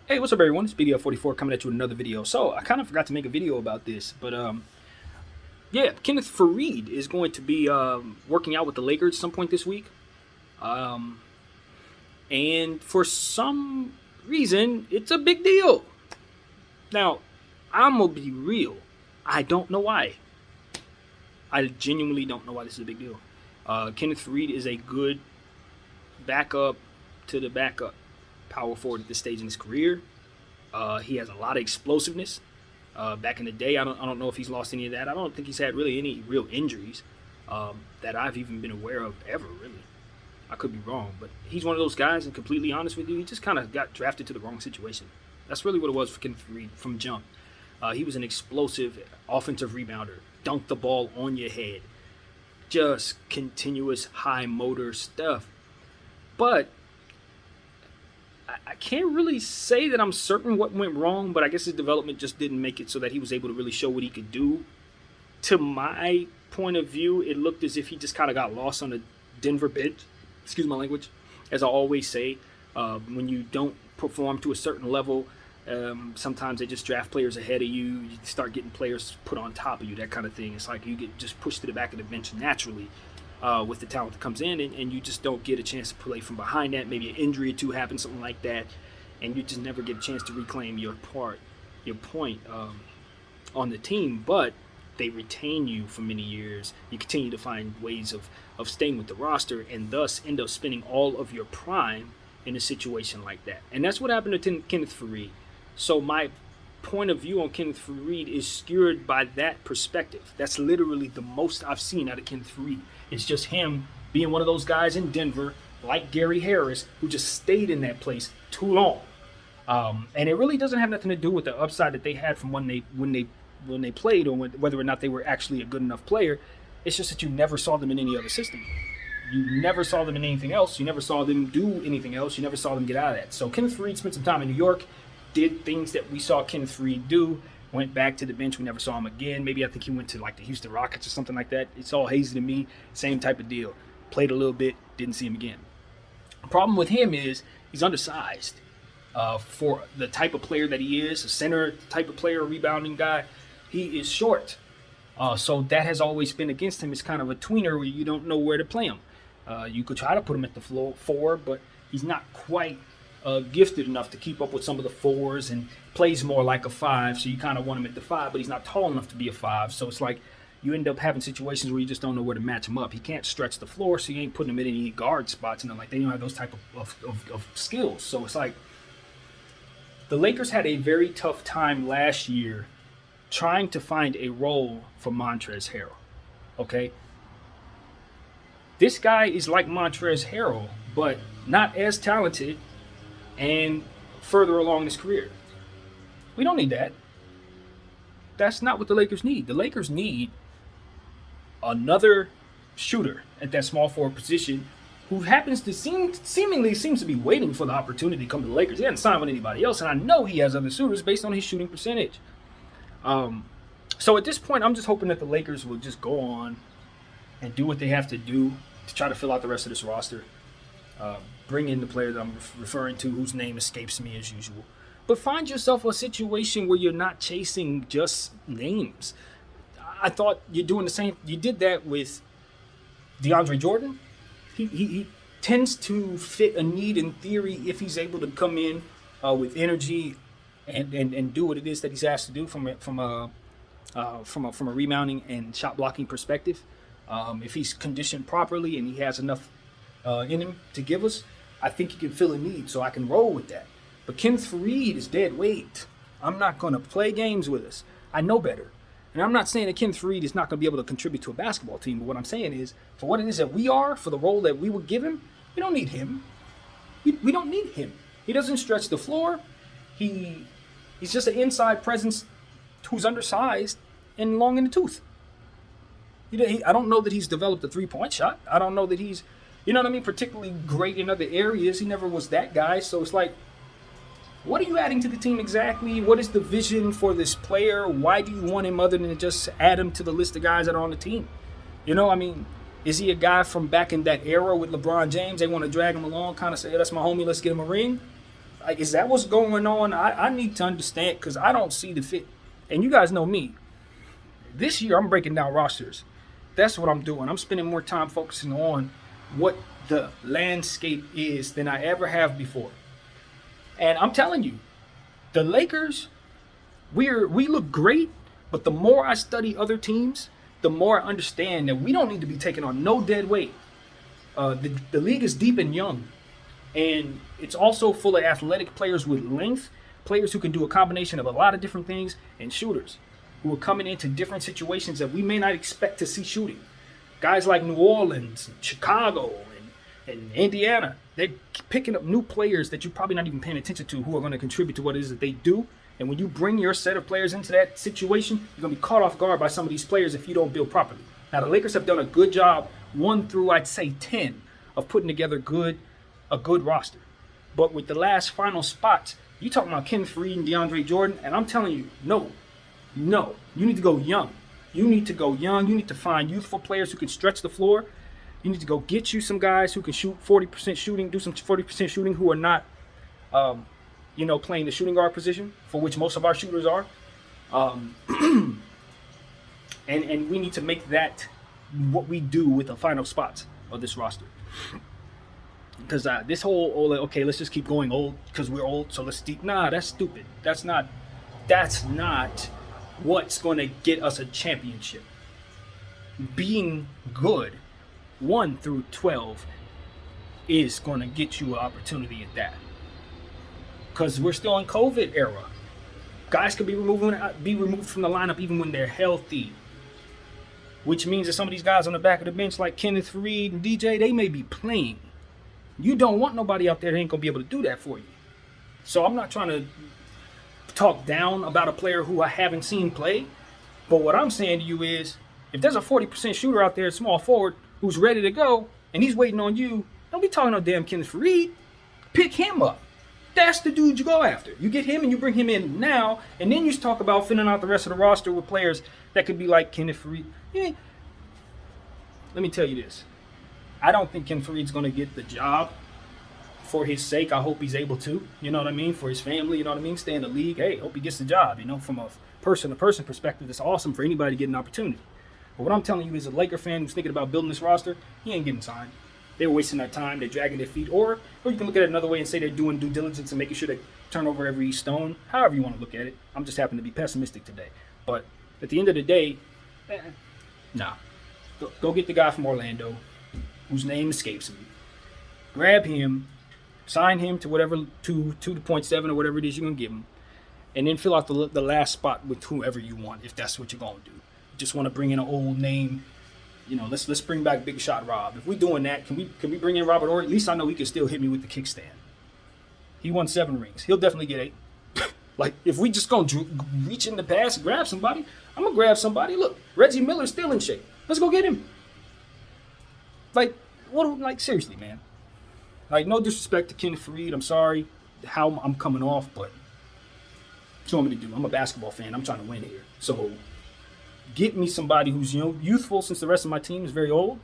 Hey, what's up, everyone? It's BDL44 coming at you with another video. So, I kind of forgot to make a video about this, but yeah, Kenneth Faried is going to be working out with the Lakers some point this week. Um, and for some reason, it's a big deal. Now, I'm going to be real. I don't know why. I genuinely don't know why this is a big deal. Kenneth Faried is a good backup to the backup power forward at this stage in his career. He has a lot of explosiveness. Back in the day, I don't know if he's lost any of that. I don't think he's had really any real injuries that I've even been aware of ever, really. I could be wrong, but he's one of those guys, and completely honest with you, he just kind of got drafted to the wrong situation. That's really what it was for Kenneth Faried from jump. He was an explosive offensive rebounder, dunked the ball on your head, just continuous high motor stuff. But I can't really say that I'm certain what went wrong, but I guess his development just didn't make it so that he was able to really show what he could do. To my point of view, it looked as if he just kind of got lost on the Denver bench. Excuse my language. As I always say, when you don't perform to a certain level, sometimes they just draft players ahead of you. You start getting players put on top of you, that kind of thing. It's like you get just pushed to the back of the bench naturally. With the talent that comes in, and you just don't get a chance to play from behind that. Maybe an injury or two happens, something like that, and you just never get a chance to reclaim your point on the team. But they retain you for many years. You continue to find ways of staying with the roster, and thus end up spending all of your prime in a situation like that. And that's what happened to Kenneth Faried. So my point of view on Kenneth Faried is skewed by that perspective. That's literally the most I've seen out of Kenneth Faried. It's just him being one of those guys in Denver, like Gary Harris, who just stayed in that place too long. And it really doesn't have nothing to do with the upside that they had from when they played, or whether or not they were actually a good enough player. It's just that you never saw them in any other system. You never saw them in anything else. You never saw them do anything else. You never saw them get out of that. So Kenneth Faried spent some time in New York, did things that we saw Kenneth Faried do, went back to the bench. We never saw him again. Maybe I think he went to like the Houston Rockets or something like that. It's all hazy to me. Same type of deal. Played a little bit, didn't see him again. The problem with him is he's undersized for the type of player that he is, a center type of player, a rebounding guy. He is short. So that has always been against him. It's kind of a tweener where you don't know where to play him. You could try to put him at the floor forward, but he's not quite gifted enough to keep up with some of the fours, and plays more like a five. So you kind of want him at the five, but he's not tall enough to be a five. So it's like you end up having situations where you just don't know where to match him up. He can't stretch the floor, so you ain't putting him in any guard spots, and like they don't have those type of skills. So it's like the Lakers had a very tough time last year trying to find a role for Montrezl Harrell. Okay, this guy is like Montrezl Harrell, but not as talented and further along his career. We don't need that. That's not what the Lakers need. The Lakers need another shooter at that small forward position who happens to seemingly seems to be waiting for the opportunity to come to the Lakers. He hasn't signed with anybody else, and I know he has other suitors based on his shooting percentage. So at this point, I'm just hoping that the Lakers will just go on and do what they have to do to try to fill out the rest of this roster. Bring in the player that I'm referring to, whose name escapes me as usual. But find yourself a situation where you're not chasing just names. I thought you're doing the same. You did that with DeAndre Jordan. He tends to fit a need in theory if he's able to come in with energy and do what it is that he's asked to do from a rebounding and shot blocking perspective. If he's conditioned properly and he has enough in him to give us, I think he can fill a need, so I can roll with that. But Kenneth Faried is dead weight. I'm not going to play games with us. I know better. And I'm not saying that Kenneth Faried is not going to be able to contribute to a basketball team, but what I'm saying is, for what it is that we are, for the role that we would give him, we don't need him. We don't need him. He doesn't stretch the floor. He's just an inside presence who's undersized and long in the tooth. I don't know that he's developed a three-point shot. I don't know that he's, particularly great in other areas. He never was that guy. So it's like, what are you adding to the team exactly? What is the vision for this player? Why do you want him other than to just add him to the list of guys that are on the team? Is he a guy from back in that era with LeBron James? They want to drag him along, kind of say, that's my homie, let's get him a ring. Like, is that what's going on? I need to understand because I don't see the fit. And you guys know me. This year, I'm breaking down rosters. That's what I'm doing. I'm spending more time focusing on what the landscape is than I ever have before. And I'm telling you, the Lakers, we look great, but the more I study other teams, the more I understand that we don't need to be taking on no dead weight. The league is deep and young, and it's also full of athletic players with length, players who can do a combination of a lot of different things, and shooters who are coming into different situations that we may not expect to see shooting. Guys like New Orleans, and Chicago, and Indiana, they're picking up new players that you're probably not even paying attention to who are going to contribute to what it is that they do. And when you bring your set of players into that situation, you're going to be caught off guard by some of these players if you don't build properly. Now, the Lakers have done a good job, 1 through, I'd say, 10, of putting together a good roster. But with the last final spots, you talking about Kenneth Faried and DeAndre Jordan, and I'm telling you, no. You need to go young. You need to find youthful players who can stretch the floor. You need to go get you some guys who can shoot 40% shooting, do some 40% shooting who are not, playing the shooting guard position, for which most of our shooters are. And we need to make that what we do with the final spots of this roster. Because this whole, okay, let's just keep going old because we're old, so let's deep. Nah, that's stupid. That's not what's going to get us a championship. Being good 1 through 12 is going to get you an opportunity at that. Because we're still in COVID era. Guys can be removed from the lineup even when they're healthy. Which means that some of these guys on the back of the bench like Kenneth Faried and DJ, they may be playing. You don't want nobody out there that ain't going to be able to do that for you. So I'm not trying to talk down about a player who I haven't seen play. But what I'm saying to you is, if there's a 40% shooter out there at small forward who's ready to go, and he's waiting on you, don't be talking no damn Kenneth Faried. Pick him up. That's the dude you go after. You get him and you bring him in now, and then you talk about filling out the rest of the roster with players that could be like Kenneth Faried. Yeah. Let me tell you this. I don't think Kenneth Faried's going to get the job. For his sake, I hope he's able to. You know what I mean? For his family, you know what I mean? Stay in the league. Hey, hope he gets the job. From a person-to-person perspective, it's awesome for anybody to get an opportunity. But what I'm telling you is a Laker fan who's thinking about building this roster, he ain't getting signed. They're wasting their time. They're dragging their feet. Or you can look at it another way and say they're doing due diligence and making sure they turn over every stone. However you want to look at it. I'm just happen to be pessimistic today. But at the end of the day, nah. Go get the guy from Orlando whose name escapes me. Grab him. Sign him to whatever, 2.7 or whatever it is you're going to give him. And then fill out the last spot with whoever you want, if that's what you're going to do. You just want to bring in an old name. Let's bring back Big Shot Rob. If we're doing that, can we bring in Robert Horry? At least I know he can still hit me with the kickstand. He won 7 rings. He'll definitely get 8. Like, if we just going to reach in the past and grab somebody, I'm going to grab somebody. Look, Reggie Miller's still in shape. Let's go get him. Seriously, man. Like, no disrespect to Kenneth Faried. I'm sorry how I'm coming off, but that's what I'm going to do. I'm a basketball fan. I'm trying to win here. So get me somebody who's youthful, since the rest of my team is very old,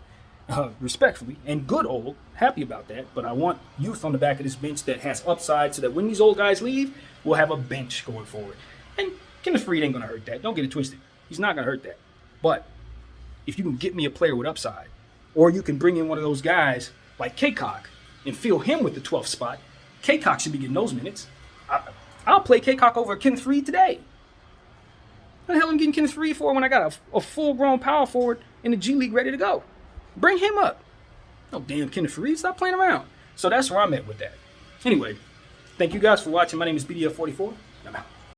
respectfully, and good old. Happy about that. But I want youth on the back of this bench that has upside so that when these old guys leave, we'll have a bench going forward. And Kenneth Faried ain't going to hurt that. Don't get it twisted. He's not going to hurt that. But if you can get me a player with upside, or you can bring in one of those guys like K-Cock, and fill him with the 12th spot, K-Cock should be getting those minutes. I'll play K-Cock over Kenneth Faried today. What the hell am I getting Kenneth Faried for when I got a full-grown power forward in the G League ready to go? Bring him up. No damn Kenneth Faried, stop playing around. So that's where I'm at with that. Anyway, thank you guys for watching. My name is BDF44. I'm out.